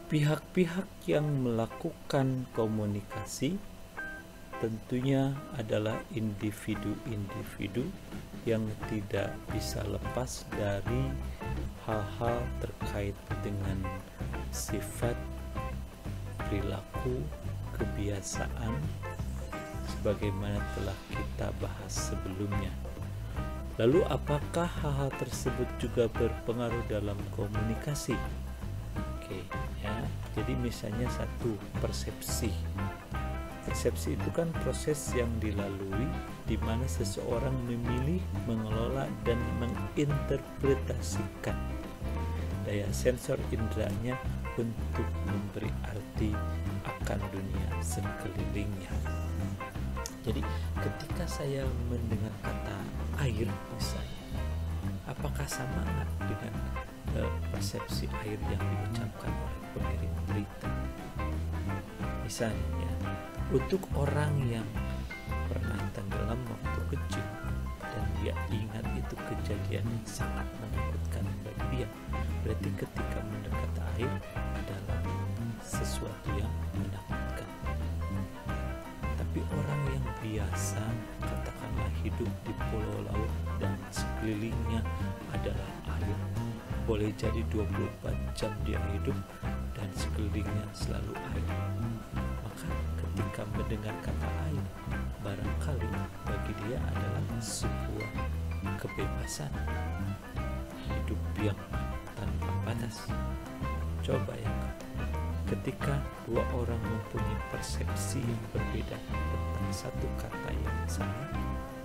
Pihak-pihak yang melakukan komunikasi tentunya adalah individu-individu yang tidak bisa lepas dari hal-hal terkait dengan sifat, perilaku, kebiasaan sebagaimana telah kita bahas sebelumnya. Lalu apakah hal-hal tersebut juga berpengaruh dalam komunikasi? Oke, ya. Jadi misalnya satu, persepsi. Persepsi itu kan proses yang dilalui di mana seseorang memilih, mengelola, dan menginterpretasikan daya sensor inderanya untuk memberi arti akan dunia sekelilingnya. Jadi ketika saya mendengar kata air misalnya, apakah sama nggak dengan persepsi air yang diucapkan oleh pengirim berita? Misalnya, untuk orang yang pernah tenggelam waktu kecil dan dia ingat itu kejadian yang sangat menakutkan bagi dia, berarti ketika mendekati air adalah sesuatu yang menakutkan. Tapi orang yang biasa, katakanlah hidup di pulau laut dan sekelilingnya adalah air, boleh jadi 24 jam dia hidup dan sekelilingnya selalu air, maka ketika mendengar kata air, barangkali bagi dia adalah sebuah kebebasan, hidup yang tanpa batas. Coba bayangkan, ketika dua orang mempunyai persepsi yang berbeda tentang satu kata yang sama,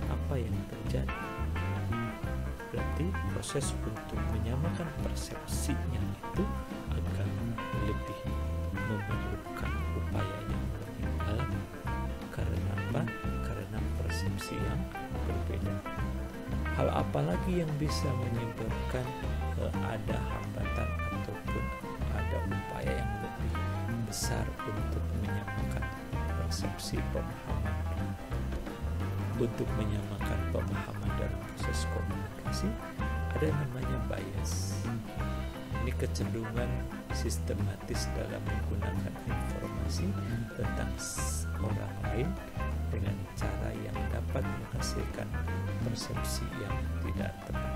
apa yang terjadi? Berarti proses untuk menyamakan persepsinya itu akan lebih memerlukan upaya yang lebih dalam. Karena apa? Karena persepsi yang berbeda. Hal apa lagi yang bisa menyebabkan ada hambatan ataupun ada upaya yang lebih besar untuk menyamakan persepsi pemahaman? Untuk menyamakan pemahaman dalam proses komunikasi ada namanya bias. Ini kecenderungan sistematis dalam menggunakan informasi tentang orang lain dengan cara yang dapat menghasilkan persepsi yang tidak tepat.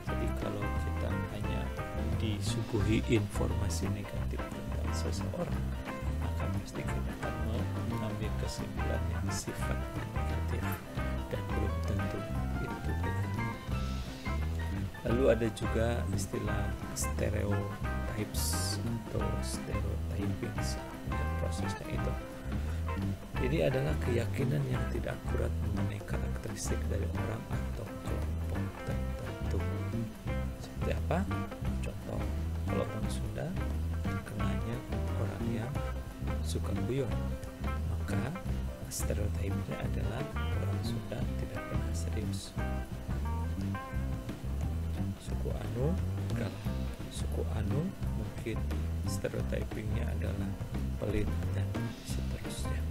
Jadi kalau kita hanya disuguhi informasi negatif tentang seseorang, maka pasti kita akan mengambil kesimpulan yang sifatnya negatif dan belum tentu itu benar. Lalu ada juga istilah stereotypes atau stereotyping dan prosesnya itu. Ini adalah keyakinan yang tidak akurat mengenai karakteristik dari orang atau kelompok tertentu. Seperti apa? Contoh, kalau orang Sunda terkenalnya orang yang suka guyon, maka stereotipnya adalah orang Sunda tidak pernah serius. Suku Anu galak, suku Anu mungkin stereotypingnya adalah pelit dan seterusnya.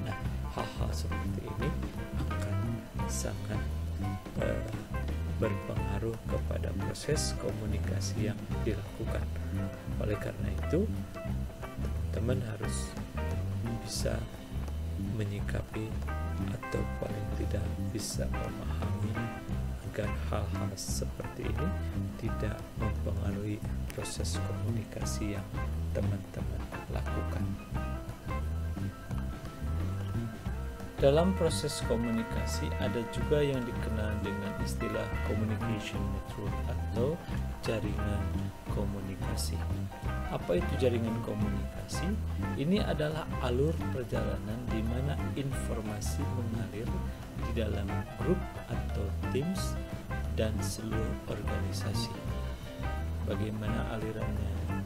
Nah, hal-hal seperti ini akan sangat berpengaruh kepada proses komunikasi yang dilakukan. Oleh karena itu, teman harus bisa menyikapi atau paling tidak bisa memahami agar hal-hal seperti ini tidak mempengaruhi proses komunikasi yang teman-teman lakukan. Dalam proses komunikasi ada juga yang dikenal dengan istilah communication network atau jaringan komunikasi. Apa itu jaringan komunikasi? Ini adalah alur perjalanan di mana informasi mengalir di dalam grup atau teams dan seluruh organisasi. Bagaimana alirannya?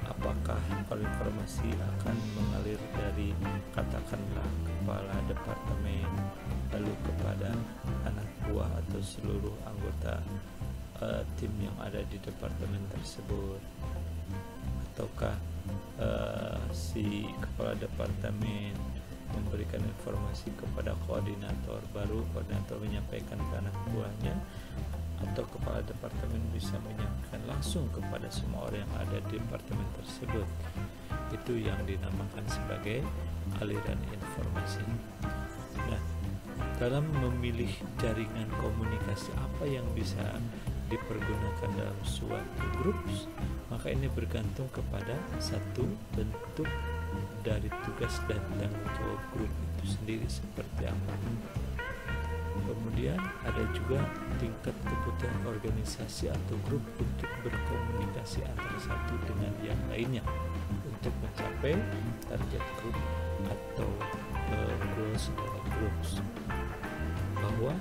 Apakah kalau informasi akan mengalir dari katakanlah kepala departemen lalu kepada anak buah atau seluruh anggota tim yang ada di departemen tersebut, ataukah si kepala departemen memberikan informasi kepada koordinator, baru koordinator menyampaikan ke anak buahnya, atau kepala departemen bisa menyampaikan langsung kepada semua orang yang ada di departemen tersebut. Itu yang dinamakan sebagai aliran informasi. Nah, dalam memilih jaringan komunikasi apa yang bisa dipergunakan dalam suatu grup, maka ini bergantung kepada satu, bentuk dari tugas dan tanggung jawab grup itu sendiri seperti apa. Kemudian ada juga tingkat kebutuhan organisasi atau grup untuk berkomunikasi antara satu dengan yang lainnya untuk mencapai target grup atau goals dari grup. Bahwa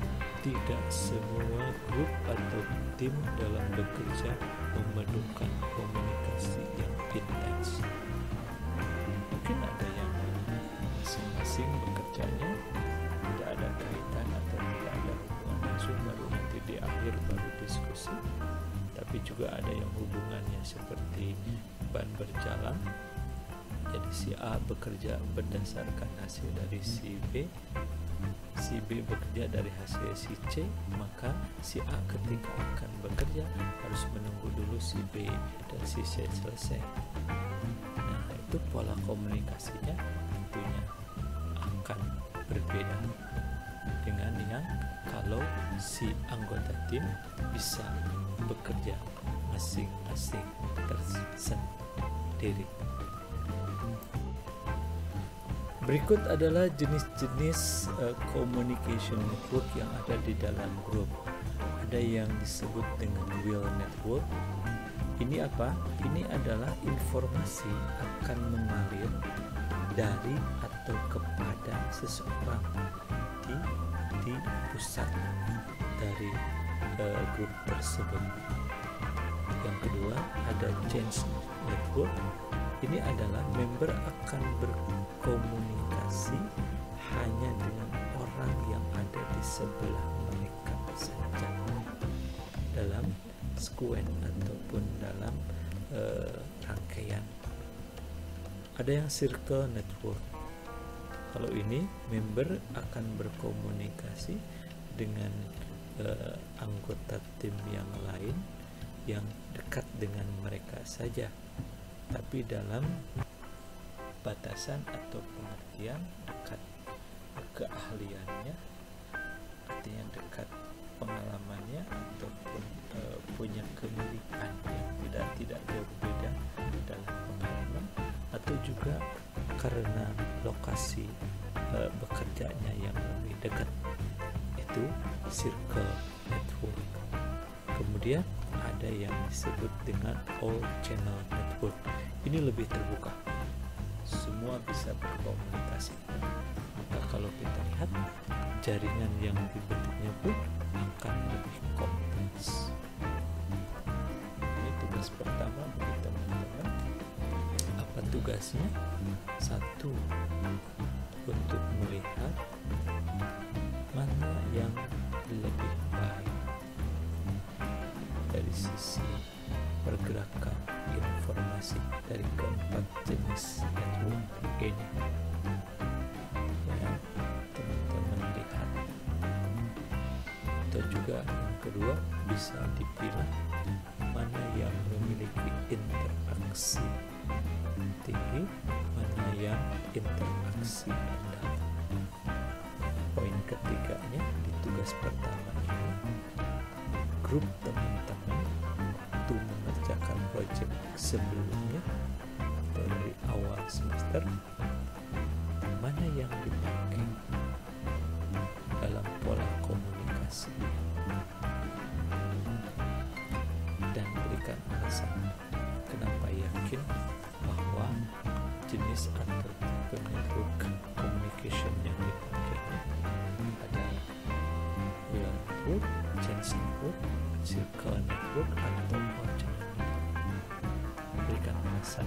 tidak semua grup atau tim dalam bekerja memerlukan komunikasi yang intens. Mungkin ada yang masing-masing bekerjanya tidak ada kaitan atau tidak ada hubungan langsung, baru nanti di akhir baru diskusi. Tapi juga ada yang hubungannya seperti ban berjalan. Jadi si A bekerja berdasarkan hasil dari si B, si B bekerja dari hasil si C, maka si A ketika akan bekerja harus menunggu dulu si B dan si C selesai. Nah, itu pola komunikasinya tentunya akan berbeda dengan yang kalau si anggota tim bisa bekerja masing-masing tersendiri. Berikut adalah jenis-jenis communication network yang ada di dalam grup. Ada yang disebut dengan will network. Ini apa? Ini adalah informasi akan mengalir dari atau kepada seseorang di pusat dari grup tersebut. Yang kedua ada change network. Ini adalah member akan berkomunikasi hanya dengan orang yang ada di sebelah mereka saja dalam squad ataupun dalam rangkaian. Ada yang circle network. Kalau ini member akan berkomunikasi dengan anggota tim yang lain yang dekat dengan mereka saja, tapi dalam batasan atau pengertian dekat keahliannya, artinya dekat pengalamannya ataupun punya kemiripan yang tidak jauh beda dalam pengalaman, atau juga karena lokasi bekerjanya yang lebih dekat. Itu circle network. Kemudian ada yang disebut dengan all channel network. Ini lebih terbuka, semua bisa berkomunikasi. Maka kalau kita lihat jaringan yang dibentuknya pun akan lebih kompleks. Ini tugas pertama bagi teman-teman. Apa tugasnya? Satu, untuk melihat mana yang lebih baik dari sisi pergerakan informasi dari keempat jenis network ini. Ya, teman-teman lihat. Atau juga yang kedua, bisa dipilah mana yang memiliki interaksi tinggi, mana yang interaksi rendah. Poin ketiganya di tugas pertama ini, grup teman-teman waktu mengerjakan proyek sebelumnya dari awal semester, mana yang dipakai dalam pola komunikasi, dan berikan alasan kenapa yakin bahwa jenis atau tipe network communication yang dipakai adalah will network, change network, circle network, atau all channel network. Berikan alasan.